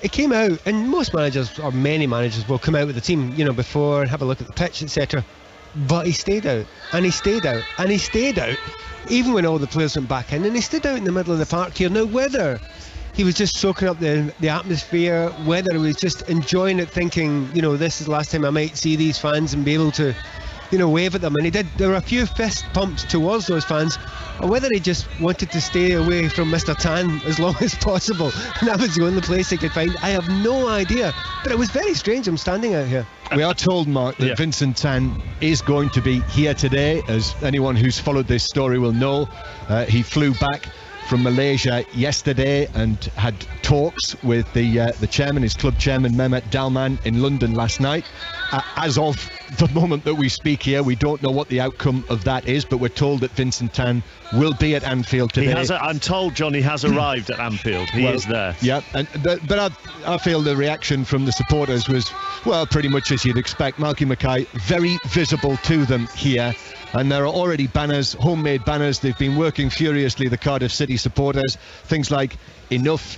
he came out, and most managers, or many managers, will come out with the team, before and have a look at the pitch, etc. But he stayed out, and he stayed out, and he stayed out, even when all the players went back in, and he stood out in the middle of the park here. Now, whether he was just soaking up the atmosphere, whether he was just enjoying it, thinking, this is the last time I might see these fans and be able to, wave at them, and he did. There were a few fist pumps towards those fans, or whether he just wanted to stay away from Mr. Tan as long as possible, and that was the only place he could find. I have no idea, but it was very strange. I'm standing out here. We are told, Mark, that Vincent Tan is going to be here today. As anyone who's followed this story will know, he flew back from Malaysia yesterday and had talks with the chairman, his club chairman, Mehmet Dalman, in London last night. As of the moment that we speak here, we don't know what the outcome of that is, but we're told that Vincent Tan will be at Anfield today. I'm told Johnny has arrived at Anfield. He is there. Yeah, but I feel the reaction from the supporters was, well, pretty much as you'd expect. Malky Mackay, very visible to them here. And there are already banners, homemade banners. They've been working furiously, the Cardiff City supporters. Things like enough,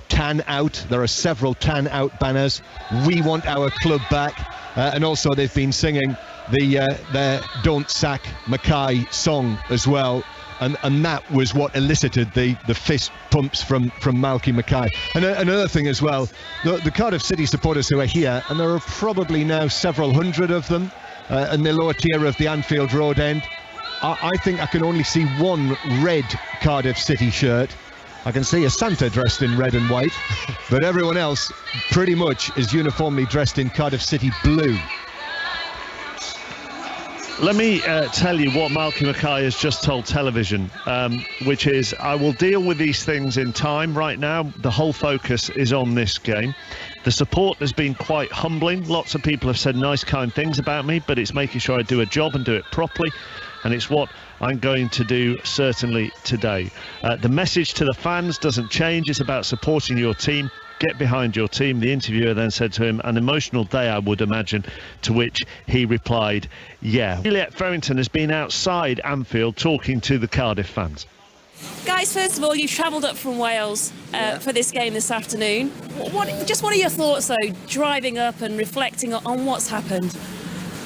Tan out. There are several Tan out banners. We want our club back. And also they've been singing their Don't Sack Mackay song as well. And that was what elicited the fist pumps from Malky Mackay. And another thing as well, the Cardiff City supporters who are here, and there are probably now several hundred of them, in the lower tier of the Anfield Road end. I think I can only see one red Cardiff City shirt. I can see a Santa dressed in red and white, but everyone else pretty much is uniformly dressed in Cardiff City blue. Let me tell you what Malky Mackay has just told television, which is, I will deal with these things in time. Right now, the whole focus is on this game. The support has been quite humbling. Lots of people have said nice, kind things about me, but it's making sure I do a job and do it properly. And it's what I'm going to do certainly today. The message to the fans doesn't change. It's about supporting your team. Get behind your team. The interviewer then said to him, an emotional day, I would imagine, to which he replied, yeah. Juliet Ferrington has been outside Anfield talking to the Cardiff fans. Guys, first of all, you've travelled up from Wales for this game this afternoon. What are your thoughts, though, driving up and reflecting on what's happened?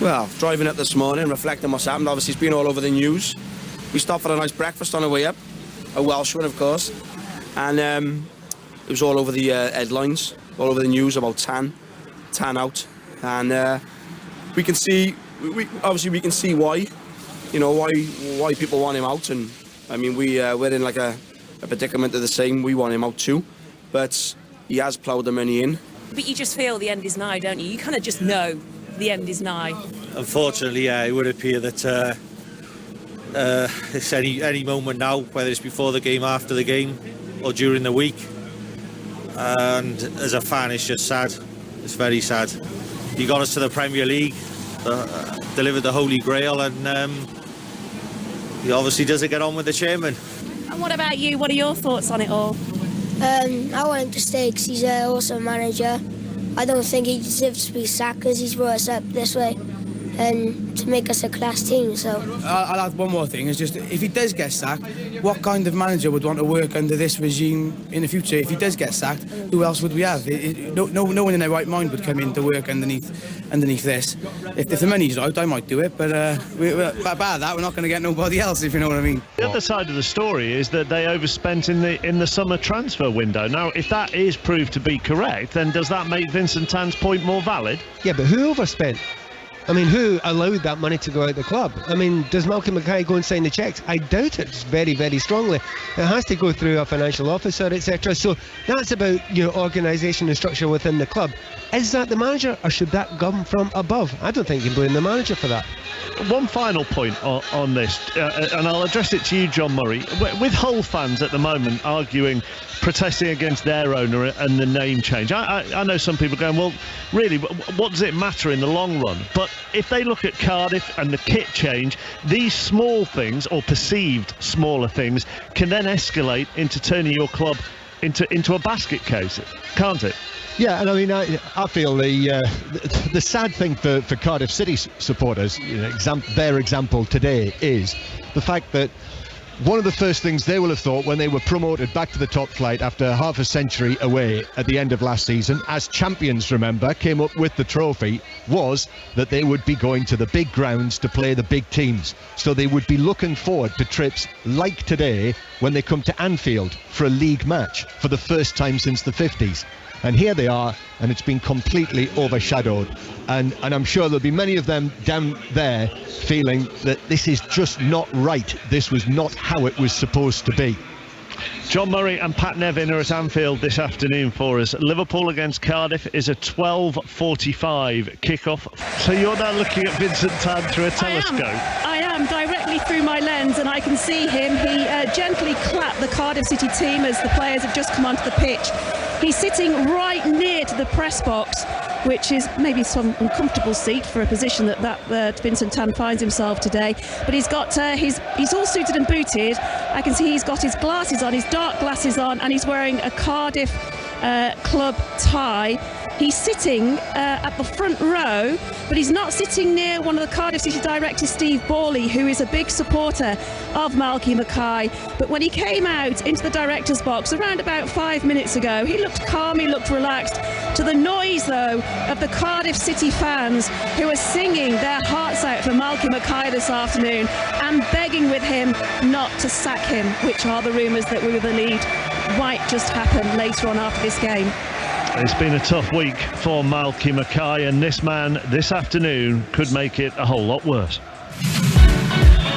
Well, driving up this morning, reflecting what's happened. Obviously, it's been all over the news. We stopped for a nice breakfast on the way up, a Welsh one, of course, and it was all over the headlines, all over the news about Tan out, and we can see, we can see why, why people want him out, and I mean we're in like a predicament of the same. We want him out too, but he has ploughed the money in. But you just feel the end is nigh, don't you? You kind of just know the end is nigh. Unfortunately, yeah, it would appear that it's any moment now, whether it's before the game, after the game, or during the week. And as a fan, it's just sad. It's very sad. He got us to the Premier League, delivered the Holy Grail, and he obviously doesn't get on with the chairman. And what about you? What are your thoughts on it all? I want him to stay because he's an awesome manager. I don't think he deserves to be sacked because he's brought us up this way and to make us a class team. So I'll add one more thing. Is just if he does get sacked, what kind of manager would want to work under this regime in the future? If he does get sacked, who else would we have? No one in their right mind would come in to work underneath this. If the money's out, I might do it, but about that, we're not going to get nobody else, if you know what I mean. The other side of the story is that they overspent in the summer transfer window. Now, if that is proved to be correct, then does that make Vincent Tan's point more valid? Yeah, but who overspent? I mean, who allowed that money to go out the club? I mean, does Malky Mackay go and sign the cheques? I doubt it very, very strongly. It has to go through a financial officer, etc. So that's about your organisation and structure within the club. Is that the manager, or should that come from above? I don't think you can blame the manager for that. One final point on this, and I'll address it to you, John Murray. With Hull fans at the moment arguing, protesting against their owner and the name change, I know some people going, well, really, what does it matter in the long run? But if they look at Cardiff and the kit change, these small things, or perceived smaller things, can then escalate into turning your club into a basket case, can't it? Yeah, and I mean, I feel the sad thing for Cardiff City supporters, their example today is the fact that one of the first things they will have thought when they were promoted back to the top flight after half a century away at the end of last season, as champions, remember, came up with the trophy, was that they would be going to the big grounds to play the big teams. So they would be looking forward to trips like today when they come to Anfield for a league match for the first time since the 50s. And here they are, and it's been completely overshadowed. And I'm sure there'll be many of them down there feeling that this is just not right. This was not how it was supposed to be. John Murray and Pat Nevin are at Anfield this afternoon for us. Liverpool against Cardiff is a 12:45 kickoff. So you're now looking at Vincent Tan through a telescope. I am directly through my lens, and I can see him. He gently clapped the Cardiff City team as the players have just come onto the pitch. He's sitting right near to the press box, which is maybe some uncomfortable seat for a position that Vincent Tan finds himself today. But he's got he's all suited and booted. I can see he's got his glasses on, his dark glasses on, and he's wearing a Cardiff club tie. He's sitting at the front row, but he's not sitting near one of the Cardiff City directors, Steve Borley, who is a big supporter of Malky Mackay. But when he came out into the director's box around about 5 minutes ago, he looked calm, he looked relaxed, to the noise, though, of the Cardiff City fans who are singing their hearts out for Malky Mackay this afternoon and begging with him not to sack him, which are the rumours that we believe might just happen later on after this game. It's been a tough week for Malky Mackay, and this man this afternoon could make it a whole lot worse.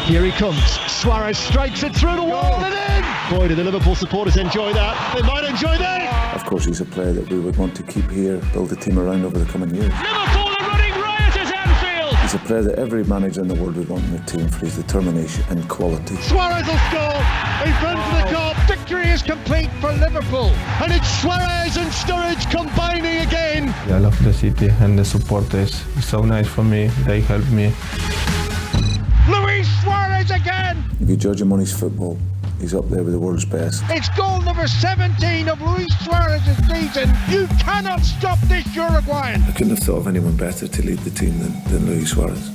Here he comes. Suarez strikes it through the wall and in. Boy, do the Liverpool supporters enjoy that. They might enjoy that. Of course, he's a player that we would want to keep here, build a team around over the coming years. Liverpool are running riot at Anfield. He's a player that every manager in the world would want in their team for his determination and quality. Suarez will score. He's run to the top. Victory is complete for Liverpool. And it's Suarez and Sturridge combining again. I love the city and the supporters. It's so nice for me. They help me. Luis Suarez again. If you judge him on his football, he's up there with the world's best. It's goal number 17 of Luis Suarez's season. You cannot stop this Uruguayan. I couldn't have thought of anyone better to lead the team than Luis Suarez.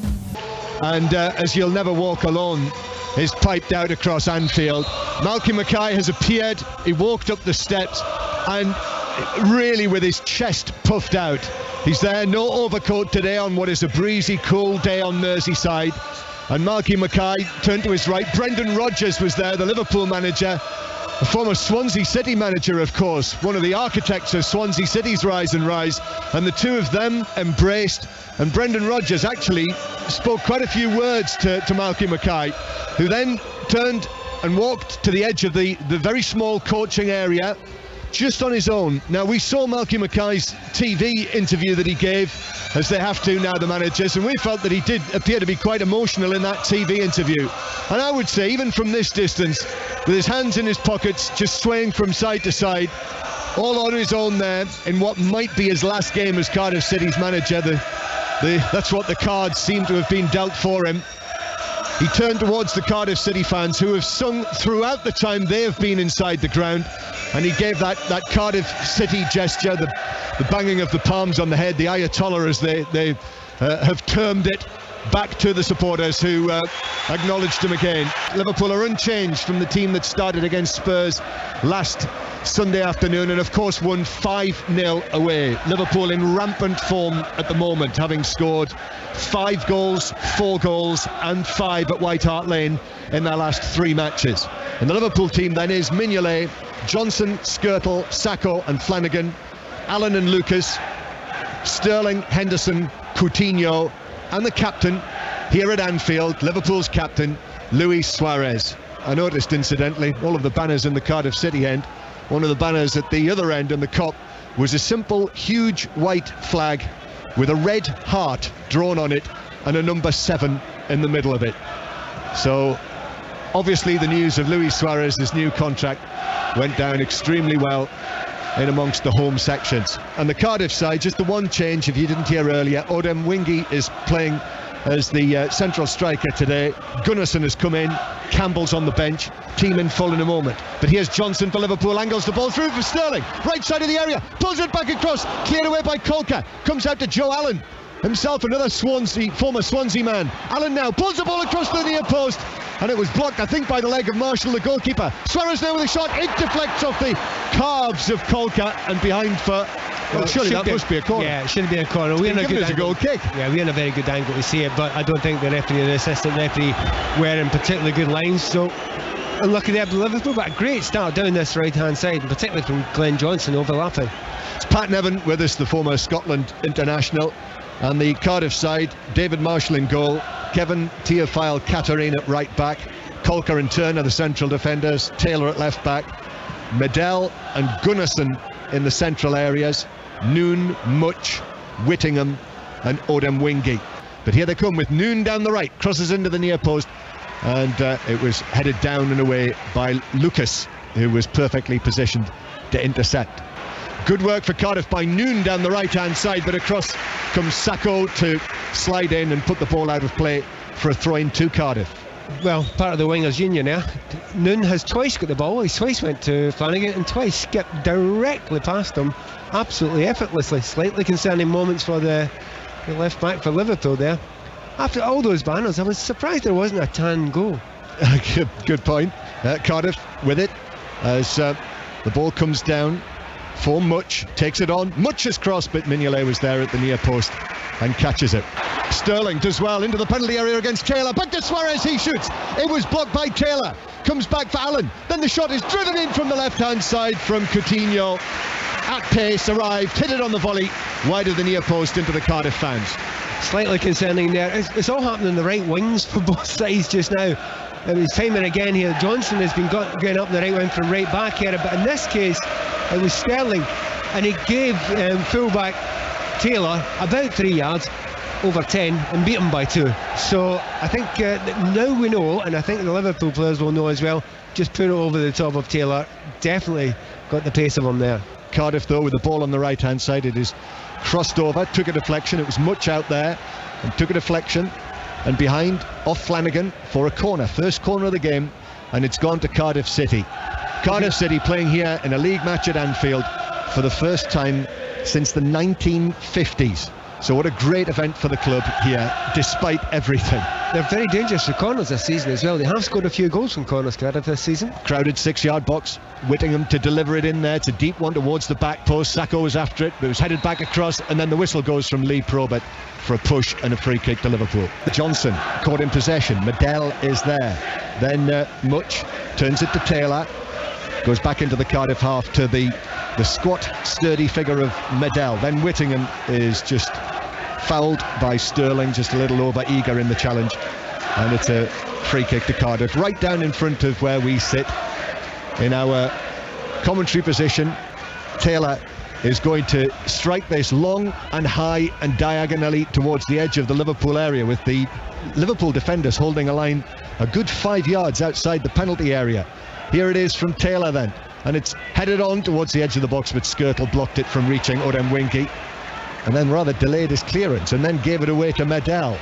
And as You'll Never Walk Alone is piped out across Anfield, Malky Mackay has appeared. He walked up the steps and really with his chest puffed out. He's there, no overcoat today on what is a breezy, cool day on Merseyside. And Malky Mackay turned to his right. Brendan Rodgers was there, the Liverpool manager, a former Swansea City manager, of course, one of the architects of Swansea City's rise and rise. And the two of them embraced. And Brendan Rodgers actually spoke quite a few words to Malky Mackay, who then turned and walked to the edge of the very small coaching area, just on his own. Now, we saw Malky Mackay's TV interview that he gave, as they have to now, the managers, and we felt that he did appear to be quite emotional in that TV interview. And I would say, even from this distance, with his hands in his pockets, just swaying from side to side, all on his own there, in what might be his last game as Cardiff City's manager. That's what the cards seem to have been dealt for him. He turned towards the Cardiff City fans, who have sung throughout the time they have been inside the ground, and he gave that Cardiff City gesture, the banging of the palms on the head, the Ayatollah as they have termed it, back to the supporters, who acknowledged him again. Liverpool are unchanged from the team that started against Spurs last Sunday afternoon, and of course won 5-0 away. Liverpool in rampant form at the moment, having scored 5 goals, 4 goals and 5 at White Hart Lane in their last 3 matches. And the Liverpool team then is Mignolet, Johnson, Skirtle, Sacco and Flanagan, Allen and Lucas, Sterling, Henderson, Coutinho, and the captain here at Anfield, Liverpool's captain, Luis Suarez. I noticed, incidentally, all of the banners in the Cardiff City end, one of the banners at the other end in the Kop was a simple, huge white flag with a red heart drawn on it and a number 7 in the middle of it. So, obviously the news of Luis Suarez's new contract went down extremely well in amongst the home sections. And the Cardiff side, just the one change, if you didn't hear earlier, Odem Wingy is playing as the central striker today. Gunnarsson has come in, Campbell's on the bench, team in full in a moment. But here's Johnson for Liverpool, angles the ball through for Sterling, right side of the area, pulls it back across, cleared away by Kolka, comes out to Joe Allen, himself another former Swansea man. Allen now pulls the ball across the near post, and it was blocked, I think, by the leg of Marshall, the goalkeeper. Suarez now with a shot, it deflects off the calves of Kolka and behind for... Well, surely that must be a corner. Yeah, it should have been a corner. We're in a good goal kick. Yeah, we're in a very good angle to see it, but I don't think the referee and the assistant referee were in particularly good lines. So unlucky there for Liverpool, but a great start down this right-hand side, and particularly from Glenn Johnson overlapping. It's Pat Nevin with us, the former Scotland international, and the Cardiff side, David Marshall in goal, Kevin Teofile Katarine at right back, Kolka and Turner the central defenders, Taylor at left back, Medell and Gunnarsson in the central areas, Noon, Much, Whittingham and Odem Wingy. But here they come with Noon down the right, crosses into the near post, and it was headed down and away by Lucas, who was perfectly positioned to intercept. Good work for Cardiff by Noon down the right hand side, but across comes Sacco to slide in and put the ball out of play for a throw in to Cardiff. Well, part of the wingers union there. Noon has twice got the ball. He twice went to Flanagan and twice skipped directly past him, absolutely effortlessly. Slightly concerning moments for the left back for Liverpool there. After all those banners, I was surprised there wasn't a tan goal. Good point. Cardiff with it as the ball comes down for Much, takes it on. Much has crossed, but Mignolet was there at the near post and catches it. Sterling does well into the penalty area against Taylor. Back to Suarez, he shoots. It was blocked by Taylor. Comes back for Allen. Then the shot is driven in from the left-hand side from Coutinho. At pace, arrived, hit it on the volley, wide of the near post into the Cardiff fans. Slightly concerning there. It's all happening in the right wings for both sides just now. It was timing again here. Johnson has been going up the right wing from right back here, but in this case it was Sterling, and he gave fullback Taylor about 3 yards over 10 and beat him by 2. So I think now we know, and I think the Liverpool players will know as well, just put it over the top of Taylor. Definitely got the pace of him there. Cardiff though with the ball on the right hand side, it is crossed over, took a deflection. It was Much out there and took a deflection and behind off Flanagan for a corner, first corner of the game, and it's gone to Cardiff City. Cardiff City playing here in a league match at Anfield for the first time since the 1950s. So what a great event for the club here, despite everything. They're very dangerous for corners this season as well. They have scored a few goals from corners, Cardiff, this season. Crowded 6-yard box, Whittingham to deliver it in there. It's a deep one towards the back post. Sacco was after it, but it was headed back across, and then the whistle goes from Lee Probert for a push and a free kick to Liverpool. Johnson caught in possession. Medell is there. Then Much turns it to Taylor. Goes back into the Cardiff half to the squat, sturdy figure of Medell. Then Whittingham is just fouled by Sterling, just a little over eager in the challenge, and it's a free kick to Cardiff, right down in front of where we sit in our commentary position. Taylor is going to strike this long and high and diagonally towards the edge of the Liverpool area, with the Liverpool defenders holding a line a good 5 yards outside the penalty area. Here it is from Taylor then, and it's headed on towards the edge of the box, but Skirtle blocked it from reaching Odem Wingy, and then rather delayed his clearance and then gave it away to Medell.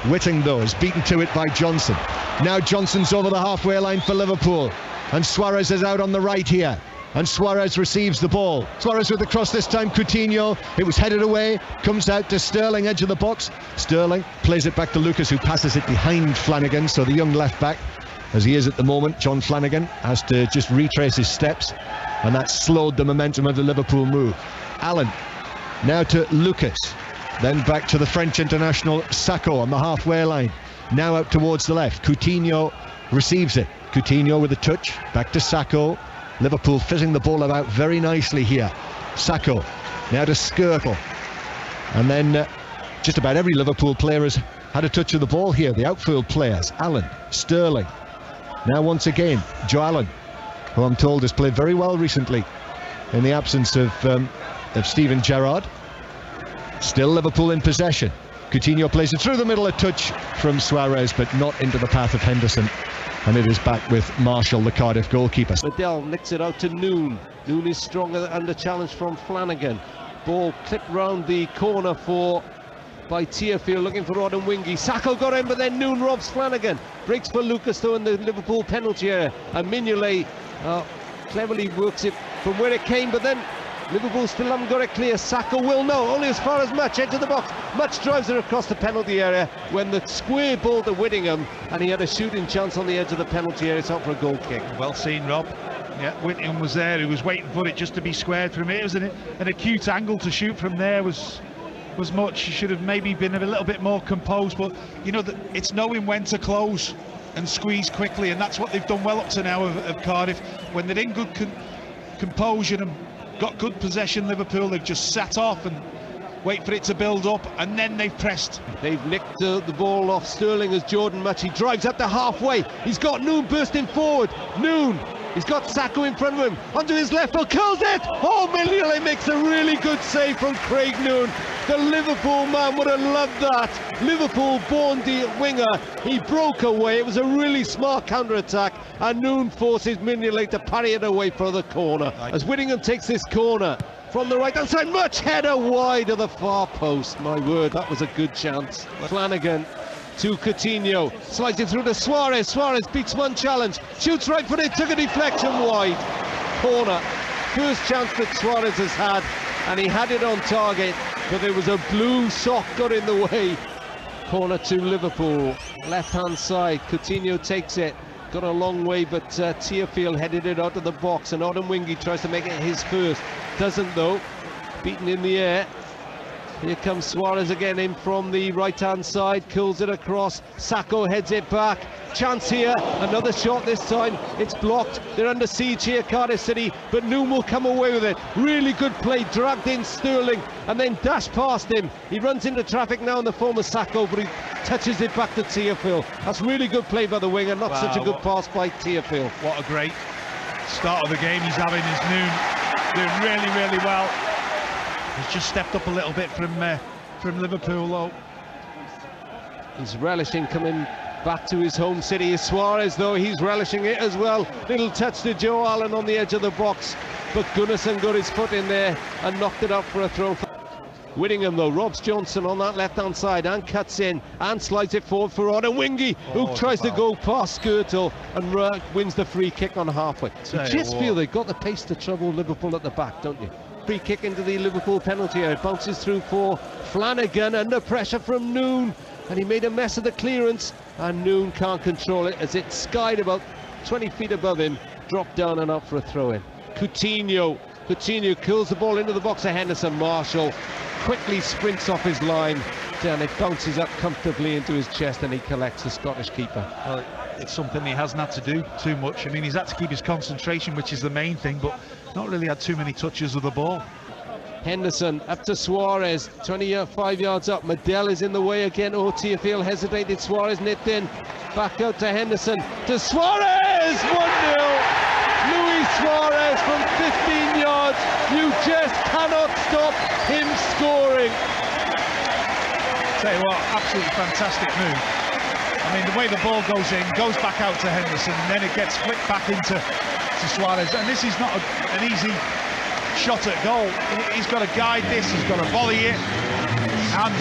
Whitting though is beaten to it by Johnson. Now Johnson's over the halfway line for Liverpool, and Suarez is out on the right here, and Suarez receives the ball. Suarez with the cross this time. Coutinho, it was headed away, comes out to Sterling, edge of the box. Sterling plays it back to Lucas, who passes it behind Flanagan, so the young left back, as he is at the moment, John Flanagan, has to just retrace his steps, and that slowed the momentum of the Liverpool move. Allen now to Lucas, then back to the French international Sacco on the halfway line, now out towards the left. Coutinho receives it. Coutinho with a touch, back to Sacco. Liverpool fizzing the ball about very nicely here. Sacco now to Skirtle, and then just about every Liverpool player has had a touch of the ball here. The outfield players, Allen, Sterling. Now once again Joe Allen, who I'm told has played very well recently in the absence of Steven Gerrard. Still Liverpool in possession. Coutinho plays it through the middle, a touch from Suarez, but not into the path of Henderson, and it is back with Marshall, the Cardiff goalkeeper. Medell nicks it out to Noon. Noon is stronger under challenge from Flanagan. Ball clipped round the corner by Teofile, looking for Odem Wingy. Sacco got in, but then Noon robs Flanagan. Breaks for Lucas though in the Liverpool penalty area, and Mignolet cleverly works it from where it came, but then Liverpool still haven't got it clear. Saka will know, only as far as Much, edge of the box. Much drives it across the penalty area when the square ball to Whittingham, and he had a shooting chance on the edge of the penalty area. It's out for a goal kick. Well seen, Rob. Yeah, Whittingham was there, he was waiting for it just to be squared from it. It was an acute angle to shoot from there, was Much. He should have maybe been a little bit more composed, but you know, it's knowing when to close and squeeze quickly, and that's what they've done well up to now of Cardiff. When they're in good composure and got good possession, Liverpool, they've just sat off and wait for it to build up, and then they've pressed. They've nicked the ball off Sterling as Jordan Much. He drives up to halfway. He's got Noon bursting forward. Noon. He's got Sacco in front of him. Onto his left foot, kills it! Oh, Mignolet makes a really good save from Craig Noon. The Liverpool man would have loved that. Liverpool born winger. He broke away. It was a really smart counter-attack, and Noon forces Mignolet to parry it away for the corner. As Whittingham takes this corner from the right-hand side, Much header wide of the far post. My word, that was a good chance. Flanagan to Coutinho, slides it through to Suarez. Suarez beats one challenge, shoots right footed, took a deflection wide. Corner, first chance that Suarez has had, and he had it on target, but there was a blue sock got in the way. Corner to Liverpool, left hand side, Coutinho takes it, got a long way, but Tearfield headed it out of the box, and Odemwingie tries to make it his first, doesn't though, beaten in the air. Here comes Suarez again in from the right-hand side, kills it across, Sacco heads it back, chance here, another shot this time, it's blocked, they're under siege here, Cardiff City, but Noon will come away with it. Really good play, dragged in Sterling, and then dashed past him. He runs into traffic now in the form of Sacco, but he touches it back to Tearfield. That's really good play by the winger, not such a good pass by Tearfield. What a great start of the game he's having, is Noon, doing really, really well. He's just stepped up a little bit from Liverpool, though. He's relishing coming back to his home city. Suarez, though, he's relishing it as well. Little touch to Joe Allen on the edge of the box, but Gunnarsson got his foot in there and knocked it out for a throw. Whittingham, though, robs Johnson on that left-hand side and cuts in and slides it forward for Odemwingie, who tries to go past Skirtle and wins the free kick on halfway. You just feel they've got the pace to trouble Liverpool at the back, don't you? Free kick into the Liverpool penalty area, bounces through for Flanagan, under pressure from Noon, and he made a mess of the clearance, and Noon can't control it as it skied about 20 feet above him, dropped down and out for a throw-in. Coutinho kills the ball into the box of Henderson. Marshall quickly sprints off his line, and it bounces up comfortably into his chest, and he collects the Scottish keeper. Well, it's something he hasn't had to do too much. I mean, he's had to keep his concentration, which is the main thing, but not really had too many touches of the ball. Henderson up to Suarez, 25 yards up. Medell is in the way again. Oh, Tearfield hesitated. Suarez nipped in. Back out to Henderson. To Suarez! 1-0! Luis Suarez from 15 yards. You just cannot stop him scoring. Tell you what, absolutely fantastic move. I mean, the way the ball goes in, goes back out to Henderson, and then it gets flicked back into Suarez. And this is not an easy shot at goal. He's got to guide this, he's got to volley it, and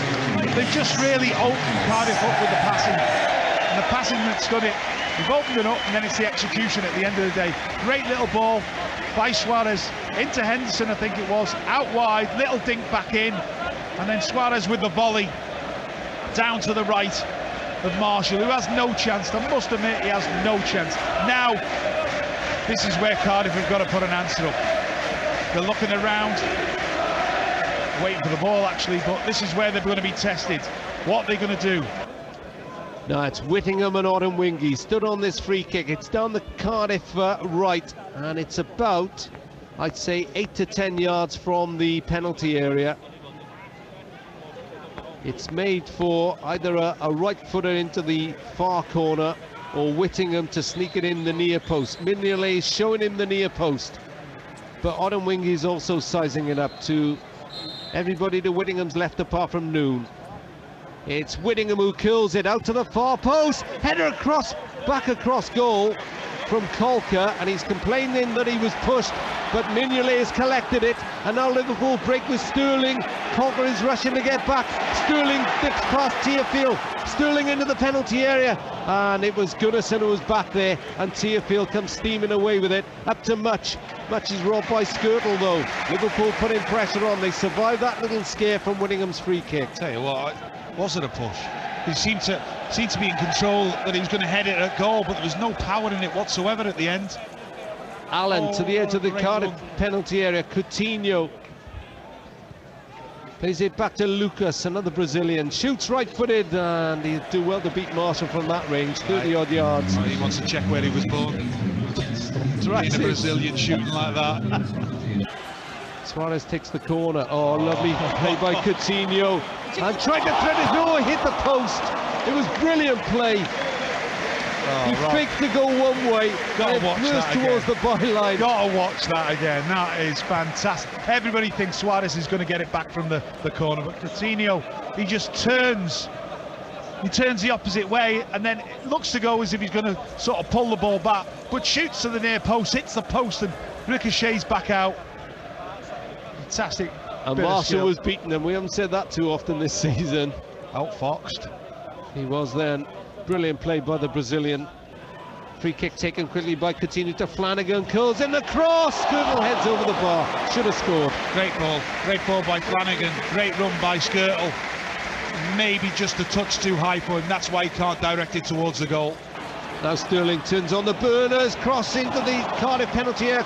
they've just really opened Cardiff up with the passing, and the passing that's done it. They've opened it up, and then it's the execution at the end of the day. Great little ball by Suarez into Henderson, I think it was, out wide, little dink back in, and then Suarez with the volley down to the right of Marshall, who has no chance. I must admit, he has no chance. Now, this is where Cardiff have got to put an answer up. They're looking around, waiting for the ball actually, but this is where they're going to be tested. What are they going to do? No, it's Whittingham and Odemwingie stood on this free kick. It's down the Cardiff right, and it's about, I'd say, 8 to 10 yards from the penalty area. It's made for either a right footer into the far corner or Whittingham to sneak it in the near post. Mignolet is showing him the near post, but Odemwingie is also sizing it up to everybody to Whittingham's left apart from Noon. It's Whittingham who kills it out to the far post, header across, back across goal, from Kolka, and he's complaining that he was pushed, but Mignolet has collected it, and now Liverpool break with Sterling. Kolka is rushing to get back. Sterling dips past Tearfield. Sterling into the penalty area, and it was Gunnarsson who was back there, and Tearfield comes steaming away with it, up to Much. Much is robbed by Skirtle though. Liverpool putting pressure on. They survived that little scare from Whittingham's free kick. Tell you what, was it a push? He seemed to be in control, that he was going to head it at goal, but there was no power in it whatsoever at the end. Allen to the edge of the Cardiff penalty area. Coutinho plays it back to Lucas, another Brazilian. Shoots right-footed, and he'll do well to beat Marshall from that range, 30-odd yards. He wants to check where he was born. Being a Brazilian shooting like that. Suarez takes the corner. Oh, lovely play by Coutinho. And tried to thread it. No, hit the post. It was brilliant play. He faked to go one way. Gotta watch that towards the byline. Gotta watch that again. That is fantastic. Everybody thinks Suarez is going to get it back from the corner, but Coutinho, he just turns. He turns the opposite way, and then it looks to go as if he's going to sort of pull the ball back, but shoots to the near post, hits the post, and ricochets back out. Fantastic. And Marshall was beating them. We haven't said that too often this season. Outfoxed. He was then. Brilliant play by the Brazilian. Free kick taken quickly by Coutinho to Flanagan. Curls in the cross. Skirtle heads over the bar. Should have scored. Great ball by Flanagan. Great run by Skirtle. Maybe just a touch too high for him. That's why he can't direct it towards the goal. Now Sterling turns on the burners. Cross into the Cardiff penalty area.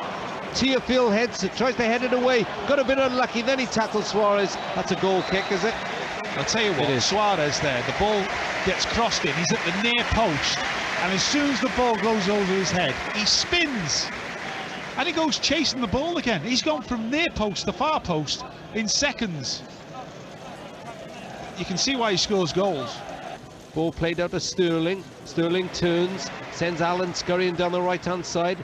Tearfield heads, tries to head it away. Got a bit unlucky. Then he tackles Suarez. That's a goal kick, is it? I'll tell you what, Suarez there, the ball gets crossed in, he's at the near post, and as soon as the ball goes over his head, he spins, and he goes chasing the ball again. He's gone from near post to far post in seconds. You can see why he scores goals. Ball played out to Sterling. Sterling turns, sends Allen scurrying down the right-hand side.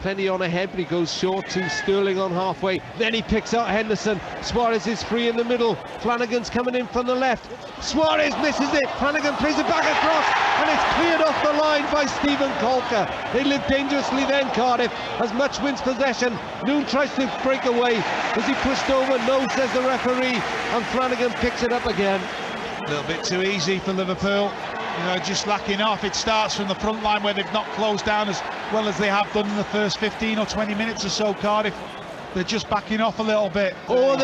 Plenty on ahead, but he goes short to Sterling on halfway. Then he picks out Henderson. Suarez is free in the middle. Flanagan's coming in from the left. Suarez misses it. Flanagan plays it back across, and it's cleared off the line by Stephen Kolka. They live dangerously then, Cardiff, as Much wins possession. Noon tries to break away. Is he pushed over? No, says the referee. And Flanagan picks it up again. A little bit too easy for Liverpool. You know, just lacking off. It starts from the front line where they've not closed down as well as they have done in the first 15 or 20 minutes or so. Cardiff, they're just backing off a little bit. Oh,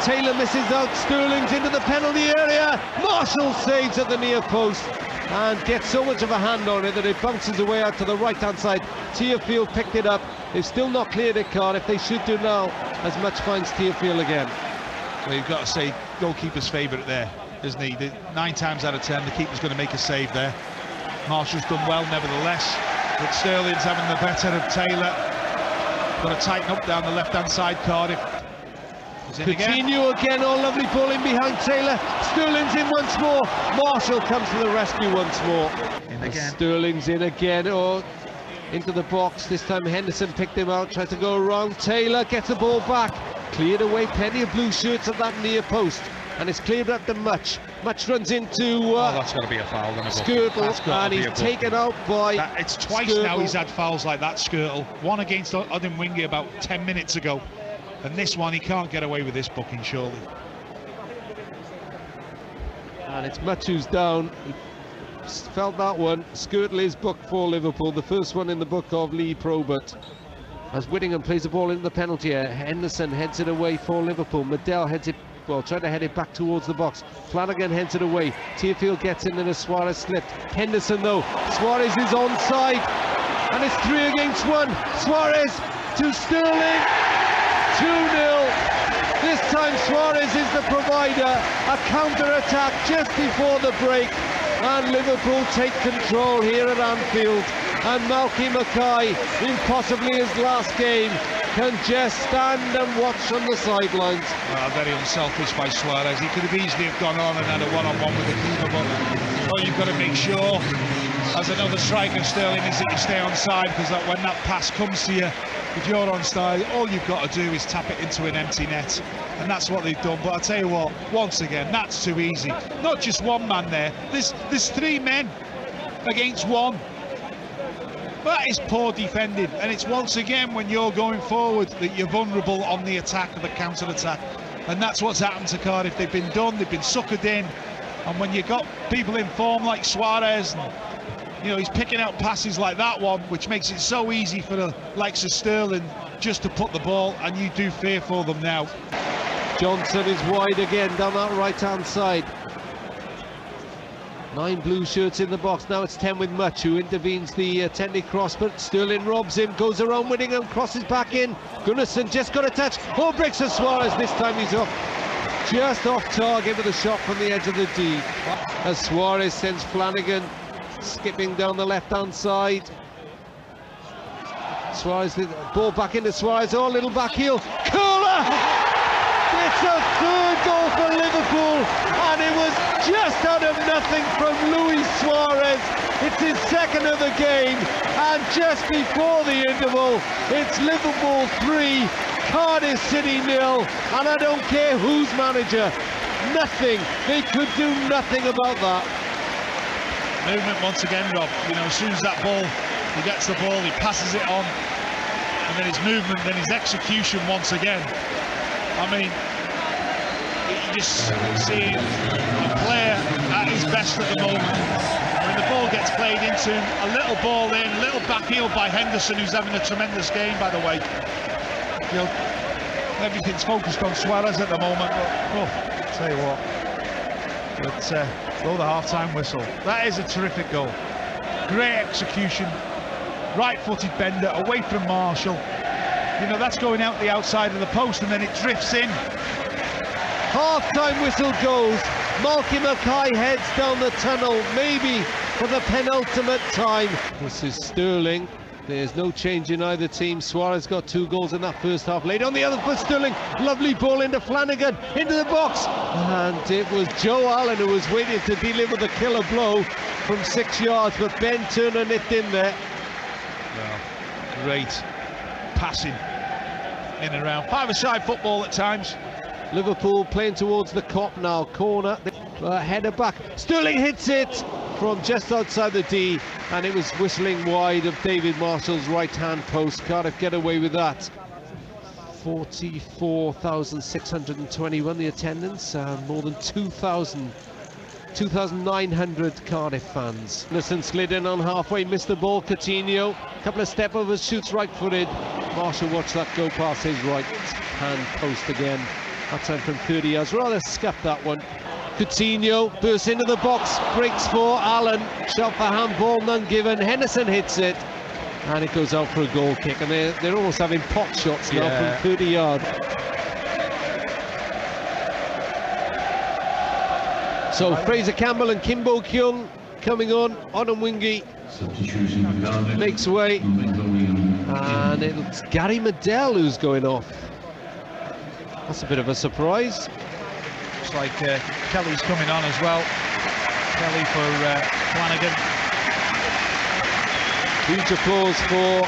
Taylor misses out. Sterling's into the penalty area. Marshall saves at the near post and gets so much of a hand on it that it bounces away out to the right-hand side. Tearfield picked it up. They've still not cleared it, Cardiff. They should do now, as Much finds Tearfield again. Well, you've got to say, goalkeeper's favourite there, isn't he? 9 times out of 10, the keeper's going to make a save there. Marshall's done well, nevertheless, but Sterling's having the better of Taylor. Got to tighten up down the left-hand side, Cardiff. Coutinho again, oh, lovely ball in behind Taylor. Sterling's in once more. Marshall comes to the rescue once more. Sterling's in again, oh, into the box. This time Henderson picked him out, tries to go around. Taylor gets the ball back. Cleared away, plenty of blue shirts at that near post, and it's cleared up to Much. Much runs into that's got to be a foul. Skirtle, and he's taken out by it's twice Skirtle. Now he's had fouls like that, Skirtle. One against Odemwingie about 10 minutes ago, and this one he can't get away with this booking, surely. And it's Much who's down. He felt that one. Skirtle is booked for Liverpool, the first one in the book of Lee Probert. As Whittingham plays the ball into the penalty area, Henderson heads it away for Liverpool. Medell heads it, well, trying to head it back towards the box. Flanagan heads it away. Tearfield gets in and as Suarez slipped. Henderson though, Suarez is onside, and it's 3 against 1. Suarez to Sterling, 2-0. This time Suarez is the provider. A counter-attack just before the break, and Liverpool take control here at Anfield. And Malky Mackay, in possibly his last game, can just stand and watch from the sidelines. Very unselfish by Suarez. He could have easily have gone on and had a one-on-one with the keeper, but all you've got to make sure, as another striker, Sterling, is that you stay on side, because when that pass comes to you, if you're on side, all you've got to do is tap it into an empty net, and that's what they've done. But I tell you what, once again, that's too easy. Not just one man there. There's 3 men against 1. That is poor defending, and it's once again when you're going forward that you're vulnerable on the attack or the counter-attack, and that's what's happened to Cardiff. They've been done, they've been suckered in, and when you've got people in form like Suarez, and, you know, he's picking out passes like that one, which makes it so easy for the likes of Sterling just to put the ball, and you do fear for them now. Johnson is wide again down that right-hand side. 9 blue shirts in the box. Now it's 10 with Much, who intervenes the Tenley cross, but Sterling robs him, goes around Whittingham, crosses back in. Gunnarsson just got a touch. Oh, breaks for Suarez. This time he's off, just off target with a shot from the edge of the D. As Suarez sends Flanagan skipping down the left-hand side. Suarez, the ball back into Suarez. Oh, little back heel. Curler! It's a third goal for Liverpool, and it was just out of nothing from Luis Suarez. It's his second of the game, and just before the interval, it's Liverpool 3, Cardiff City 0, and I don't care who's manager. Nothing. They could do nothing about that. Movement once again, Rob. You know, as soon as that ball, he gets the ball, he passes it on, and then his movement, then his execution once again. I mean, you just see a player at his best at the moment. When the ball gets played into him, a little ball in, a little back heel by Henderson, who's having a tremendous game, by the way. You know, everything's focused on Suarez at the moment. But, tell you what, blow the half-time whistle. That is a terrific goal. Great execution, right-footed bender away from Marshall. You know, that's going out the outside of the post, and then it drifts in. Half-time whistle goes. Malky Mackay heads down the tunnel, maybe for the penultimate time. This is Sterling. There's no change in either team. Suarez got 2 goals in that first half. Laid on the other foot, Sterling. Lovely ball into Flanagan, into the box. And it was Joe Allen who was waiting to deliver the killer blow from 6 yards, but Ben Turner nipped in there. Well, great passing in and around. Five-a-side football at times. Liverpool playing towards the Kop now, corner, header back. Sterling hits it from just outside the D, and it was whistling wide of David Marshall's right-hand post. Cardiff get away with that. 44,621 the attendance, more than 2,900 Cardiff fans. Listen, slid in on halfway, missed the ball. Coutinho, couple of step overs, shoots right-footed. Marshall watched that go past his right-hand post again. That time from 30 yards, rather scuffed that one. Coutinho bursts into the box, breaks for Allen, shot for handball, none given. Henderson hits it, and it goes out for a goal kick, and they're almost having pot shots now from 30 yards. So Fraser Campbell and Kimbo Kyung coming on Onumwingi makes way, and it's Gary Medell who's going off. That's a bit of a surprise. Looks like Kelly's coming on as well. Kelly for Flanagan. Huge applause for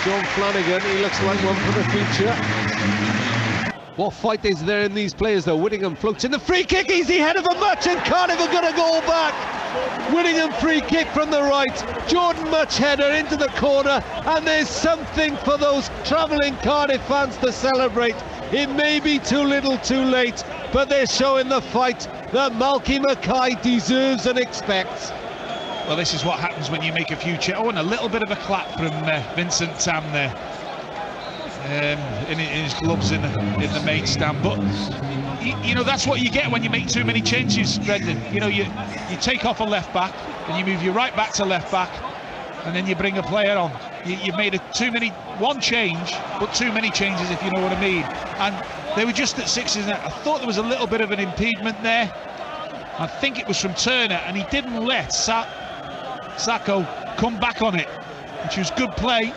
John Flanagan. He looks like one for the future. What fight is there in these players though? Whittingham floats in the free kick, easy header for Much, and Cardiff are going to go back. Whittingham free kick from the right, Jordan Much header into the corner, and there's something for those travelling Cardiff fans to celebrate. It may be too little too late, but they're showing the fight that Malky Mackay deserves and expects. Well, this is what happens when you make a few changes. Oh, and a little bit of a clap from Vincent Tam there. In his gloves in the main stand, but you know, that's what you get when you make too many changes, Brendan. You know, you take off a left back and you move your right back to left back, and then you bring a player on. You've made one change, but too many changes, if you know what I mean. And they were just at 6, I thought there was a little bit of an impediment there. I think it was from Turner, and he didn't let Sacco come back on it, which was good play.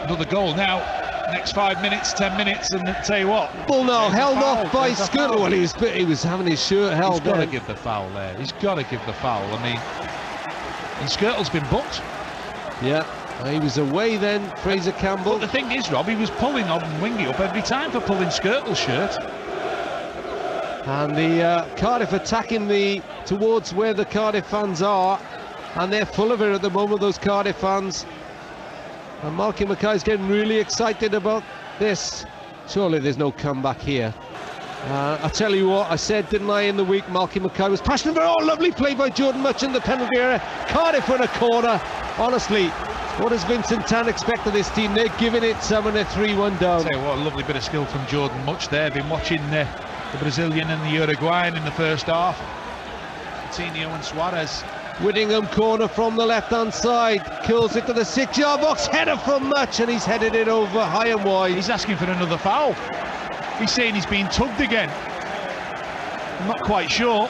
Another goal now, next 5 minutes, 10 minutes, and I'll tell you what. Ball now held off by Skirtle. Well, he was having his shirt held. He's got to give the foul there. He's got to give the foul. I mean, and Skirtle's been booked. Yeah, he was away then, Fraser Campbell. But the thing is, Rob, he was pulling on Wingy up every time for pulling Skirtle's shirt. And the Cardiff attacking towards where the Cardiff fans are. and they're full of it at the moment, those Cardiff fans. And Malky Mackay's getting really excited about this. Surely there's no comeback here. I tell you what, I said, didn't I, in the week, Malky Mackay was passionate, but lovely play by Jordan Much in the penalty area. Cardiff win a corner. Honestly, what does Vincent Tan expect of this team? They're giving it some and they're 3-1 down. I'll tell you what, a lovely bit of skill from Jordan Much there. Been watching the Brazilian and the Uruguayan in the first half. Coutinho and Suarez. Whittingham corner from the left-hand side, kills it to the 6-yard box, header from Much, and he's headed it over high and wide. He's asking for another foul. He's saying he's been tugged again. I'm not quite sure.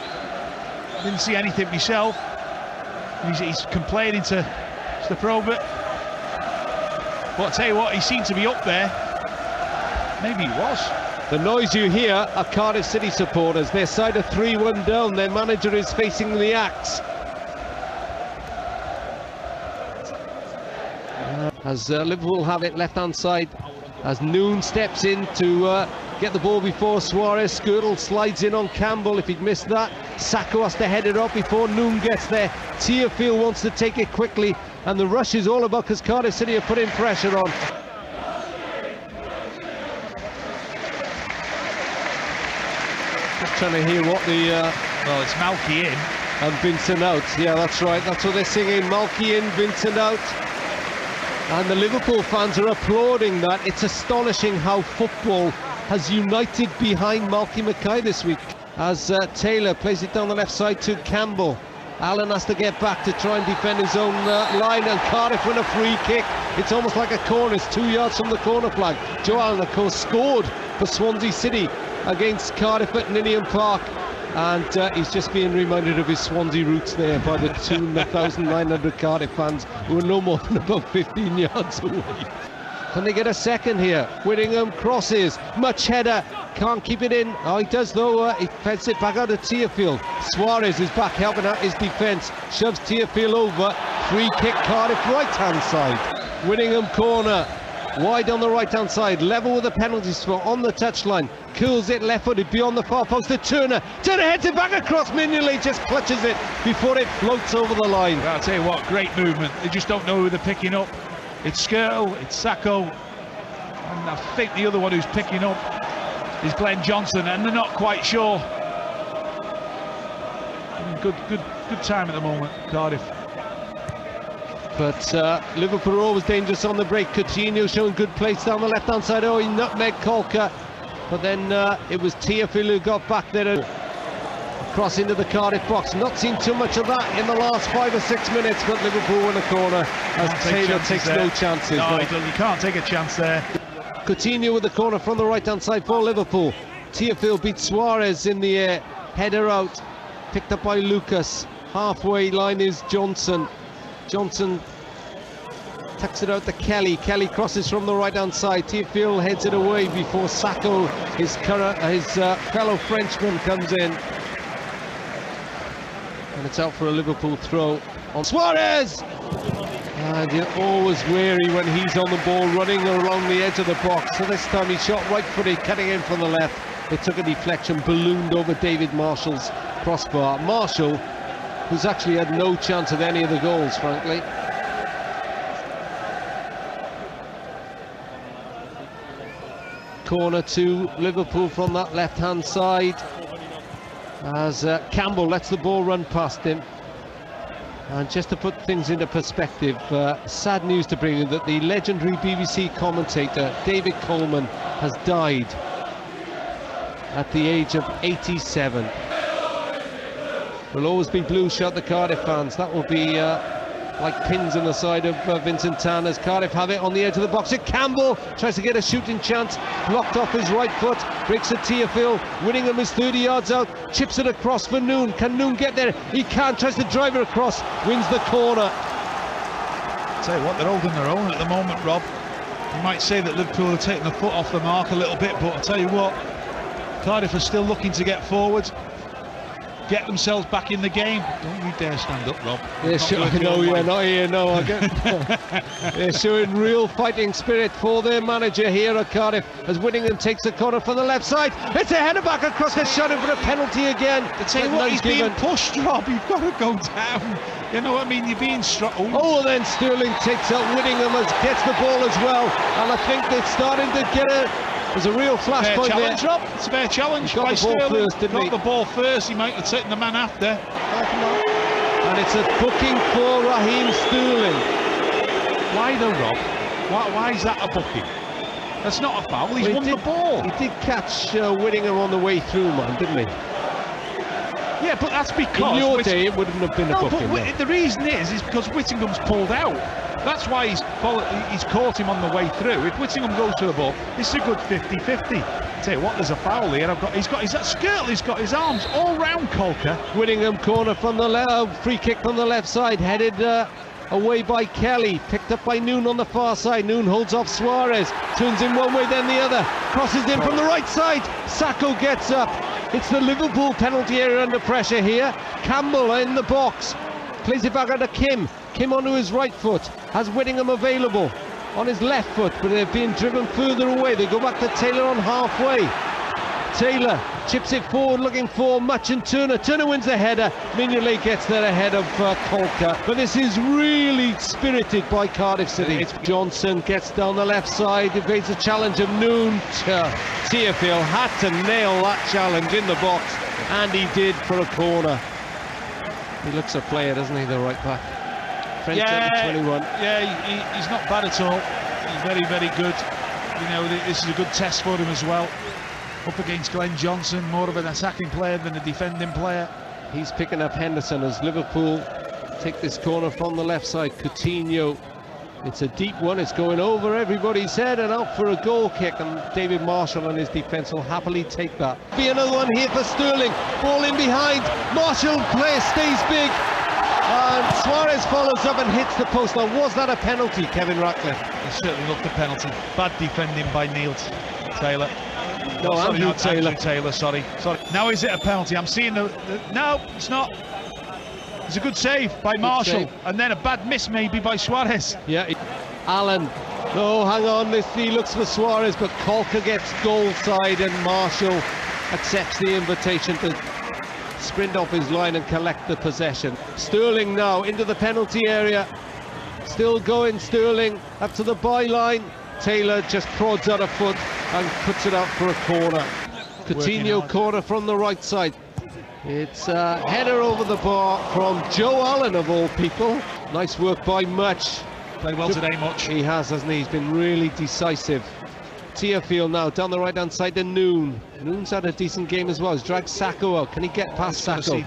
Didn't see anything myself. He's complaining to the Probert. But I'll tell you what, he seemed to be up there. Maybe he was. The noise you hear are Cardiff City supporters. Their side are 3-1 down. Their manager is facing the axe. As Liverpool have it left-hand side, as Noon steps in to get the ball before Suarez. Skirtle slides in on Campbell. If he'd missed that, Sacco has to head it up before Noon gets there. Tearfield wants to take it quickly, and the rush is all about because Cardiff City are putting pressure on. Just trying to hear what the... well, it's Malky in. And Vincent out. Yeah, that's right. That's what they're singing. Malky in, Vincent out. And the Liverpool fans are applauding that. It's astonishing how football has united behind Malky Mackay this week. As Taylor plays it down the left side to Campbell. Allen has to get back to try and defend his own line, and Cardiff win a free kick. It's almost like a corner. It's 2 yards from the corner flag. Joe Allen, of course, scored for Swansea City against Cardiff at Ninian Park. And he's just being reminded of his Swansea roots there by the 2,900 Cardiff fans who are no more than about 15 yards away. Can they get a second here? Whittingham crosses, Much header, can't keep it in. Oh, he does though. He fends it back out of Tearfield. Suarez is back helping out his defence, shoves Tearfield over. Free kick, Cardiff right-hand side. Whittingham corner, wide on the right-hand side, level with the penalty spot on the touchline. Curls it left-footed beyond the far post to Turner. Turner heads it back across. Mignolet just clutches it before it floats over the line. I'll tell you what, great movement. They just don't know who they're picking up. It's Skirtle, it's Sacco, and I think the other one who's picking up is Glenn Johnson, and they're not quite sure. Good time at the moment, Cardiff. But Liverpool are always dangerous on the break. Coutinho showing good place down the left-hand side. Oh, he nutmegged Colker. But then it was Tearfield who got back there across into the Cardiff box. Not seen too much of that in the last 5 or 6 minutes, but Liverpool win a corner as Taylor takes no chances. No, you can't take a chance there. Coutinho with the corner from the right-hand side for Liverpool. Tearfield beats Suarez in the air. Header out, picked up by Lucas. Halfway line is Johnson. Johnson tucks it out to Kelly. Kelly crosses from the right-hand side. Tearfield heads it away before Sacco, his fellow Frenchman, comes in. And it's out for a Liverpool throw on Suarez! And you're always wary when he's on the ball running along the edge of the box. So this time he shot right-footed, cutting in from the left. It took a deflection, ballooned over David Marshall's crossbar. Marshall, who's actually had no chance at any of the goals, frankly. Corner to Liverpool from that left-hand side as Campbell lets the ball run past him. And just to put things into perspective, sad news to bring you that the legendary BBC commentator David Coleman has died at the age of 87. Will always be blue shot the Cardiff fans. That will be like pins in the side of Vincent Tan as Cardiff have it on the edge of the box. Campbell tries to get a shooting chance, blocked off his right foot, breaks at Tearfield. Whittingham is 30 yards out, chips it across for Noon. Can Noon get there? He can, tries to drive it across, wins the corner. Tell you what, they're holding their own at the moment, Rob. You might say that Liverpool are taking the foot off the mark a little bit, but I'll tell you what, Cardiff are still looking to get forward. get themselves back in the game. Don't you dare stand up, Rob. Yeah, not here, no. I get. They're showing real fighting spirit for their manager here at Cardiff as Whittingham takes a corner from the left side. It's a header back across the shot for a penalty again. To tell you what, he's being pushed, Rob. You've got to go down. You know what I mean? You're being struck. Oh, then Sterling takes out Whittingham, gets the ball as well, and I think they're starting to get it. There's a real flashpoint there. Rob. It's a fair challenge by Sterling. Got the ball first. He might have taken the man after. And it's a booking for Raheem Sterling. Why though, Rob? Why is that a booking? That's not a foul. He's won the ball. He did catch Whittingham on the way through, man, didn't he? Yeah, but that's because... In your day, it wouldn't have been a booking. But the reason is because Whittingham's pulled out. That's why he's caught him on the way through. If Whittingham goes to the ball, it's a good 50-50. Tell you what, there's a foul here. He's got his arms all round Colker. Whittingham corner from the left, free kick from the left side, headed away by Kelly, picked up by Noon on the far side. Noon holds off Suarez, turns in one way then the other, crosses in from the right side. Sacco gets up. It's the Liverpool penalty area under pressure here. Campbell in the box, plays it back under Kim. Kim onto his right foot, has Whittingham available on his left foot, but they're being driven further away. They go back to Taylor on halfway. Taylor chips it forward looking for Much and Turner. Turner wins the header. Mignolet gets there ahead of Colker. But this is really spirited by Cardiff City. Johnson gets down the left side, evades the challenge of Noon. Tearfield had to nail that challenge in the box, and he did for a corner. He looks a player, doesn't he, the right back? French 21. Yeah, he's not bad at all. He's very, very good. You know, this is a good test for him as well. Up against Glenn Johnson, more of an attacking player than a defending player. He's picking up Henderson as Liverpool take this corner from the left side. Coutinho, it's a deep one, it's going over everybody's head and out for a goal kick, and David Marshall and his defence will happily take that. Be another one here for Sterling, ball in behind, Marshall stays big, and Suarez follows up and hits the post. Now, was that a penalty, Kevin Ratcliffe? It certainly looked a penalty. Bad defending by Neil Taylor. Andrew Taylor, sorry. Now is it a penalty? I'm seeing no, it's not. It's a good save by Marshall, and then a bad miss maybe by Suarez. Yeah, Allen. No, hang on, he looks for Suarez, but Colker gets goal side, and Marshall accepts the invitation to sprint off his line and collect the possession. Sterling now into the penalty area. Still going, Sterling up to the byline. Taylor just prods out a foot and puts it out for a corner. Coutinho corner from the right side. It's a header over the bar from Joe Allen of all people. Nice work by Much. Played well today, Much. He has, hasn't he? He's been really decisive. Tearfield now down the right hand side to Noon. Noon's had a decent game as well. He's dragged Sacco out. Can he get past Sacco?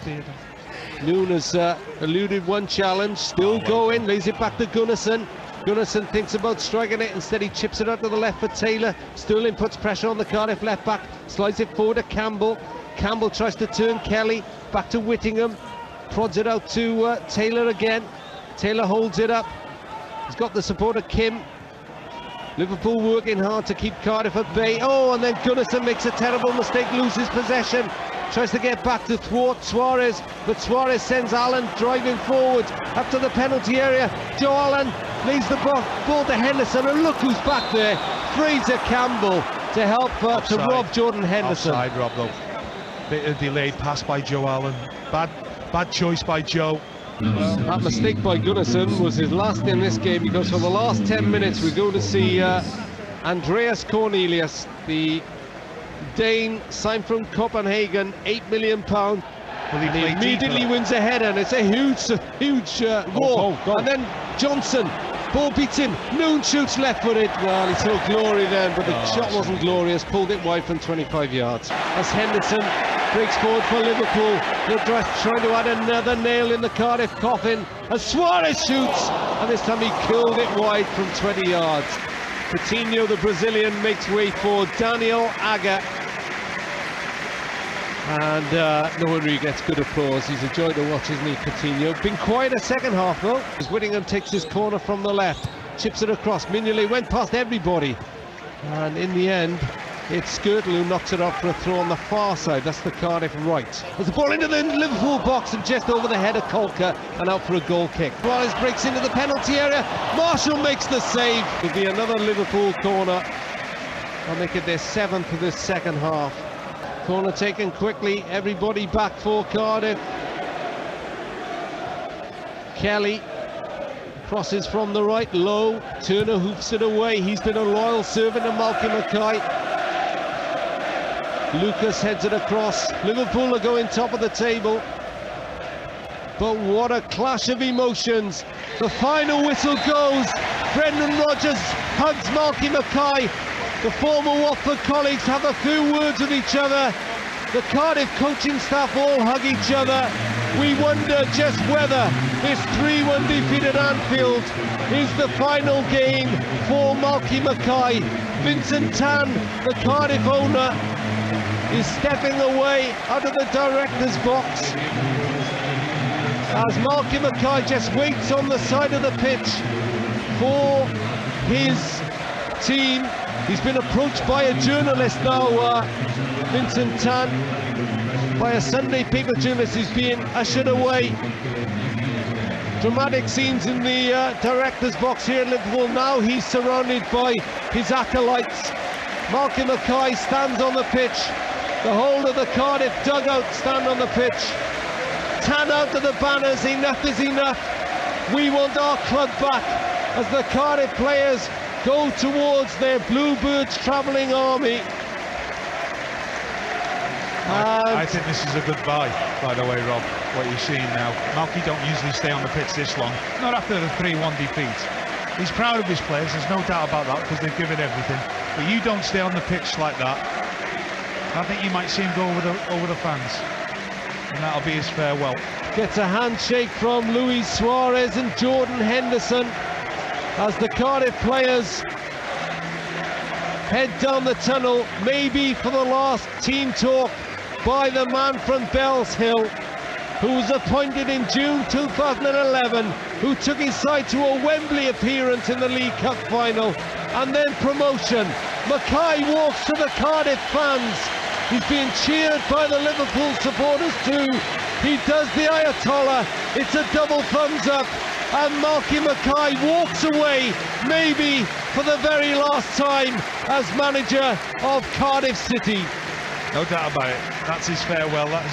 Noon has eluded one challenge. Still going. Lays it back to Gunnarsson. Gunnarsson thinks about striking it, instead he chips it out to the left for Taylor. Sterling puts pressure on the Cardiff left back, slides it forward to Campbell. Campbell tries to turn Kelly, back to Whittingham, prods it out to Taylor again. Taylor holds it up, he's got the support of Kim. Liverpool working hard to keep Cardiff at bay. Oh, and then Gunnarsson makes a terrible mistake, loses possession. Tries to get back to thwart Suarez, but Suarez sends Allen driving forward up to the penalty area. Joe Allen leaves the ball to Henderson, and look who's back there, Fraser Campbell, to help to rob Jordan Henderson. Offside, Rob, though. Bit of delayed pass by Joe Allen. Bad choice by Joe. That mistake by Gunnarsson was his last in this game, because for the last 10 minutes we're going to see Andreas Cornelius, the Dane, signed from Copenhagen, £8 million. And he immediately wins a header, and it's a huge goal. And then Johnson, ball beats him, Noon shoots left-footed. Well, he saw glory then, but the shot wasn't glorious, pulled it wide from 25 yards. As Henderson breaks forward for Liverpool, they're trying to add another nail in the Cardiff coffin, as Suarez shoots, and this time he killed it wide from 20 yards. Coutinho, the Brazilian, makes way for Daniel Agger. And no wonder he gets good applause. He's a joy to watch, isn't he, Coutinho? Been quiet a second half, though, as Whittingham takes his corner from the left, chips it across. Mignolet went past everybody, and in the end, It's Skirtle who knocks it up for a throw on the far side. That's the Cardiff right. There's the ball into the Liverpool box and just over the head of Colker and out for a goal kick. Suarez breaks into the penalty area. Marshall makes the save. It'll be another Liverpool corner. I'll make it their 7th of this second half. Corner taken quickly. Everybody back for Cardiff. Kelly crosses from the right, low. Turner hoofs it away. He's been a loyal servant to Malky Mackay. Lucas heads it across. Liverpool are going top of the table. But what a clash of emotions. The final whistle goes. Brendan Rodgers hugs Malky Mackay. The former Watford colleagues have a few words with each other. The Cardiff coaching staff all hug each other. We wonder just whether this 3-1 defeat at Anfield is the final game for Malky Mackay. Vincent Tan, the Cardiff owner, is stepping away out of the director's box as Malky Mackay just waits on the side of the pitch for his team. He's been approached by a journalist now, Vincent Tan, by a Sunday paper journalist who's being ushered away. Dramatic scenes in the director's box here at Liverpool. Now he's surrounded by his acolytes. Malky Mackay stands on the pitch. The whole of the Cardiff dugout stand on the pitch. Tan out of the banners. Enough is enough. We want our club back as the Cardiff players go towards their Bluebirds travelling army. I think this is a goodbye, by the way, Rob, what you're seeing now. Malky don't usually stay on the pitch this long, not after the 3-1 defeat. He's proud of his players, there's no doubt about that, because they've given everything. But you don't stay on the pitch like that. I think you might see him go over the fans. And that'll be his farewell. Gets a handshake from Luis Suarez and Jordan Henderson as the Cardiff players head down the tunnel, maybe for the last team talk by the man from Bells Hill, who was appointed in June 2011, who took his side to a Wembley appearance in the League Cup final, and then promotion. Mackay walks to the Cardiff fans. He's being cheered by the Liverpool supporters too. He does the Ayatollah. It's a double thumbs up. And Malky Mackay walks away, maybe for the very last time, as manager of Cardiff City. No doubt about it. That's his farewell. That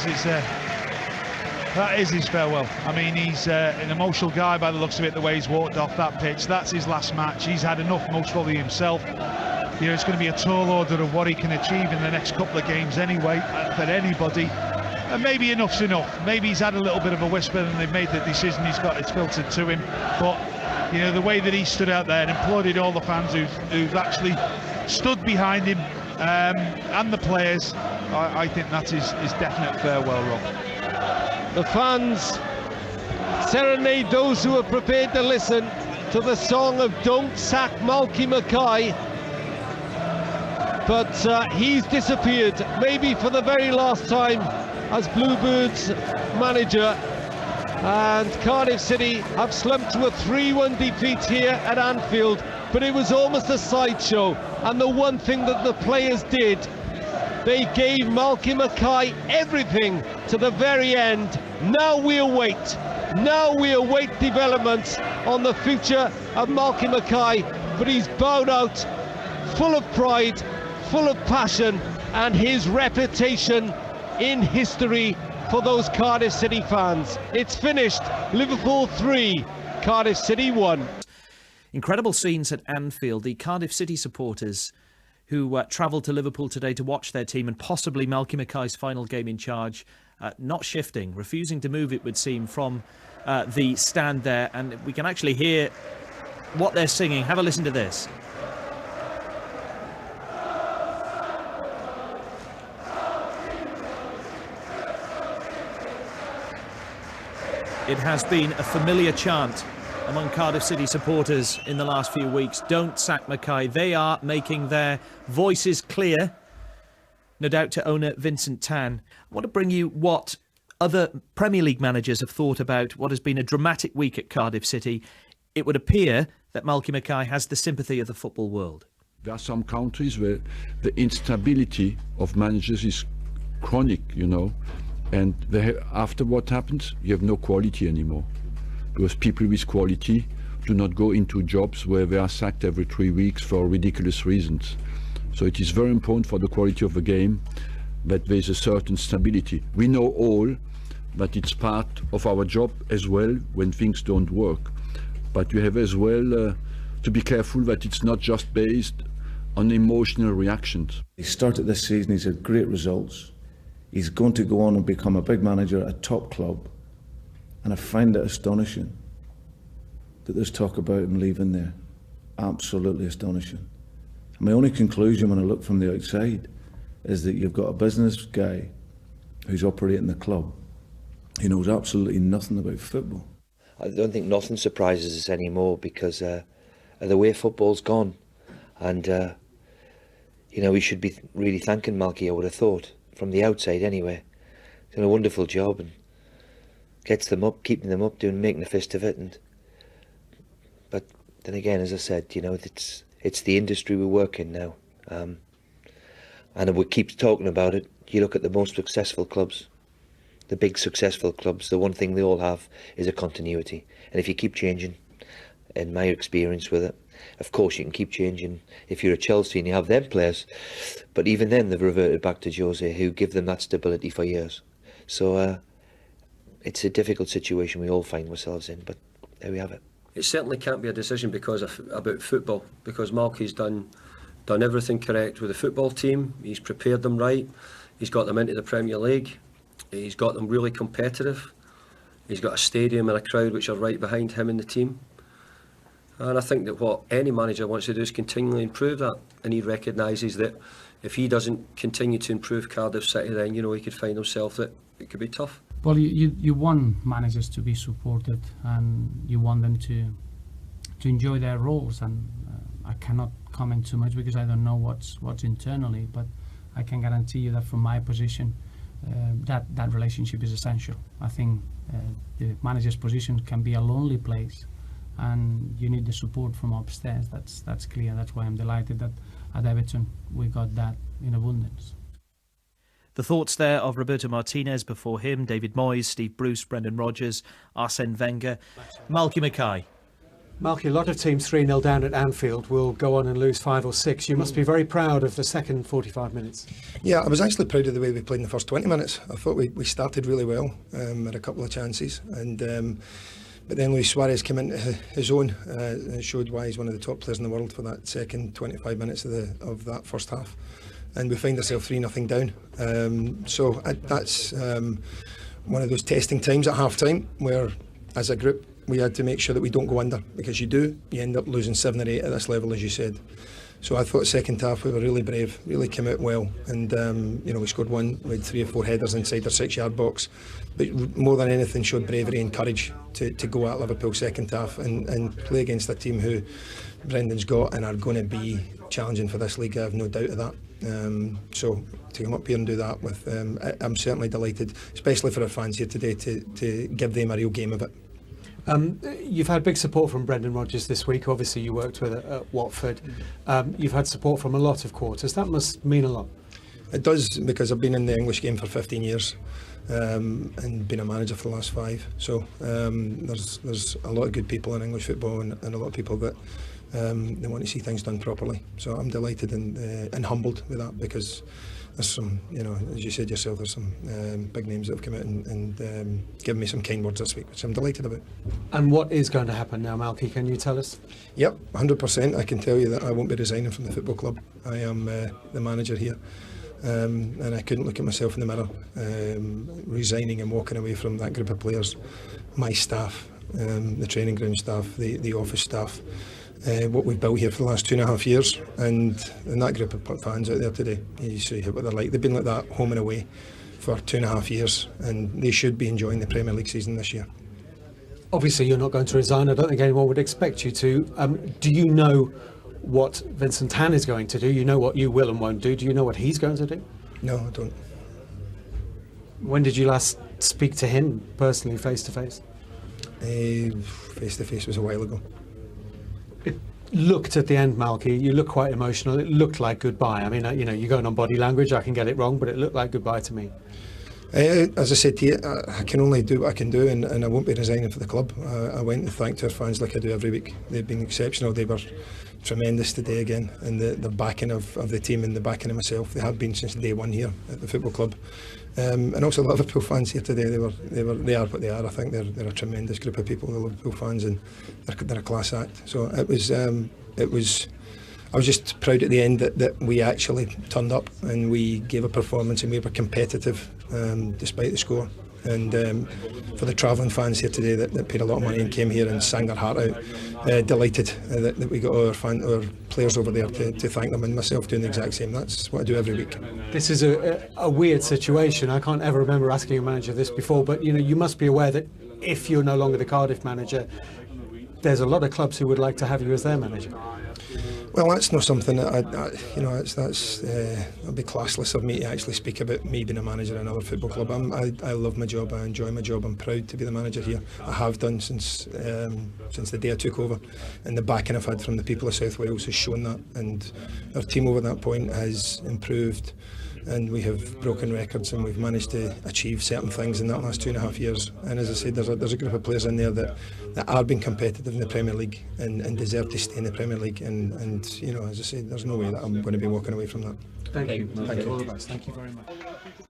is his farewell. I mean, he's an emotional guy by the looks of it, the way he's walked off that pitch. That's his last match. He's had enough, most probably himself. You know, it's going to be a tall order of what he can achieve in the next couple of games anyway, for anybody. And maybe enough's enough. Maybe he's had a little bit of a whisper and they've made the decision, it's filtered to him. But, you know, the way that he stood out there and applauded all the fans who've actually stood behind him, and the players, I think that's his definite farewell, Rob. The fans serenade those who are prepared to listen to the song of Don't Sack Malky Mackay. But he's disappeared, maybe for the very last time, as Bluebirds manager. And Cardiff City have slumped to a 3-1 defeat here at Anfield, but it was almost a sideshow. And the one thing that the players did, they gave Malky Mackay everything to the very end. Now we await developments on the future of Malky Mackay, but he's bowed out, full of pride, full of passion, and his reputation in history for those Cardiff City fans. It's finished. Liverpool 3, Cardiff City 1. Incredible scenes at Anfield. The Cardiff City supporters who travelled to Liverpool today to watch their team and possibly Malky Mackay's final game in charge, not shifting, refusing to move, it would seem, from the stand there. And we can actually hear what they're singing. Have a listen to this. It has been a familiar chant among Cardiff City supporters in the last few weeks. Don't sack Mackay. They are making their voices clear, no doubt to owner Vincent Tan. I want to bring you what other Premier League managers have thought about what has been a dramatic week at Cardiff City. It would appear that Malky Mackay has the sympathy of the football world. There are some countries where the instability of managers is chronic, you know, and after what happens, you have no quality anymore, because people with quality do not go into jobs where they are sacked every 3 weeks for ridiculous reasons. So it is very important for the quality of the game that there is a certain stability. We know all that it's part of our job as well when things don't work, but you have as well to be careful that it's not just based on emotional reactions. He started this season, he's had great results. He's going to go on and become a big manager at a top club. And I find it astonishing that there's talk about him leaving there. Absolutely astonishing. And my only conclusion when I look from the outside is that you've got a business guy who's operating the club who knows absolutely nothing about football. I don't think nothing surprises us anymore because of the way football's gone. And you know, we should be really thanking Malky, I would have thought, from the outside anyway. He's done a wonderful job and gets them up, keeping them up, making a fist of it. But then again, as I said, you know, it's the industry we work in now, and we keep talking about it. You look at the most successful clubs, the big successful clubs. The one thing they all have is a continuity, and if you keep changing, in my experience with it. Of course, you can keep changing if you're a Chelsea and you have them players, but even then they've reverted back to Jose, who give them that stability for years. So it's a difficult situation we all find ourselves in, but there we have it. It certainly can't be a decision about football, because Malky's done everything correct with the football team. He's prepared them right. He's got them into the Premier League. He's got them really competitive. He's got a stadium and a crowd which are right behind him and the team. And I think that what any manager wants to do is continually improve that. And he recognises that if he doesn't continue to improve Cardiff City, then, you know, he could find himself that it could be tough. Well, you want managers to be supported, and you want them to enjoy their roles. And I cannot comment too much because I don't know what's internally, but I can guarantee you that from my position, that relationship is essential. I think the manager's position can be a lonely place, and you need the support from upstairs. That's clear. That's why I'm delighted that at Everton we got that in abundance. The thoughts there of Roberto Martinez, before him David Moyes, Steve Bruce, Brendan Rodgers, Arsene Wenger, Malky Mackay. Malky, a lot of teams 3-0 down at Anfield will go on and lose 5 or 6. You must be very proud of the second 45 minutes. Yeah, I was actually proud of the way we played in the first 20 minutes. I thought we started really well, had a couple of chances, and but then Luis Suarez came into his own and showed why he's one of the top players in the world for that second 25 minutes of that first half. And we find ourselves 3-0 down. So that's one of those testing times at half time where, as a group, we had to make sure that we don't go under, because you end up losing 7 or 8 at this level, as you said. So I thought second half we were really brave, really came out well, and you know, we scored one, we had 3 or 4 headers inside their 6-yard box, but more than anything showed bravery and courage to go at Liverpool second half and play against a team who Brendan's got and are going to be challenging for this league. I have no doubt of that. So to come up here and do that with, I'm certainly delighted, especially for our fans here today, to give them a real game of it. You've had big support from Brendan Rodgers this week. Obviously you worked with at Watford. You've had support from a lot of quarters. That must mean a lot. It does, because I've been in the English game for 15 years and been a manager for the last 5. So there's a lot of good people in English football, and a lot of people that they want to see things done properly. So I'm delighted and humbled with that, because there's some, you know, as you said yourself, there's some big names that have come out and given me some kind words this week, which I'm delighted about. And what is going to happen now, Malky? Can you tell us? Yep, 100%. I can tell you that I won't be resigning from the football club. I am the manager here, and I couldn't look at myself in the mirror resigning and walking away from that group of players, my staff, the training ground staff, the office staff. What we've built here for the last 2.5 years, and that group of fans out there today, you see what they're like. They've been like that home and away for 2.5 years, and they should be enjoying the Premier League season this year. Obviously you're not going to resign. I don't think anyone would expect you to. Do you know what Vincent Tan is going to do? You know what you will and won't do. Do you know what he's going to do? No, I don't. When did you last speak to him personally, face to face? Face to face was a while ago. looked at the end, Malky, you look quite emotional. It looked like goodbye. I mean, you know, you're going on body language. I can get it wrong, but it looked like goodbye to me. As I said to you, I can only do what I can do, and I won't be resigning for the club. I went and thanked our fans like I do every week. They've been exceptional. They were tremendous today again, and the backing of the team and the backing of myself, they have been since day one here at the football club. And also Liverpool fans here today, they are what they are. I think they're a tremendous group of people, the Liverpool fans, and they're a class act. So it was I was just proud at the end that we actually turned up and we gave a performance and we were competitive despite the score. And for the travelling fans here today that paid a lot of money and came here and sang their heart out, delighted that we got our players over there to thank them, and myself doing the exact same. That's what I do every week. This is a weird situation. I can't ever remember asking a manager this before, but you know, you must be aware that if you're no longer the Cardiff manager, there's a lot of clubs who would like to have you as their manager. Well, that's not something that it'd be classless of me to actually speak about me being a manager in another football club. I love my job. I enjoy my job. I'm proud to be the manager here. I have done since the day I took over, and the backing I've had from the people of South Wales has shown that. And our team over that point has improved, and we have broken records, and we've managed to achieve certain things in that last 2.5 years. And as I said, there's a group of players in there that are being competitive in the Premier League and deserve to stay in the Premier League. And you know, as I said, there's no way that I'm going to be walking away from that. Thank you. All the best. Thank you very much.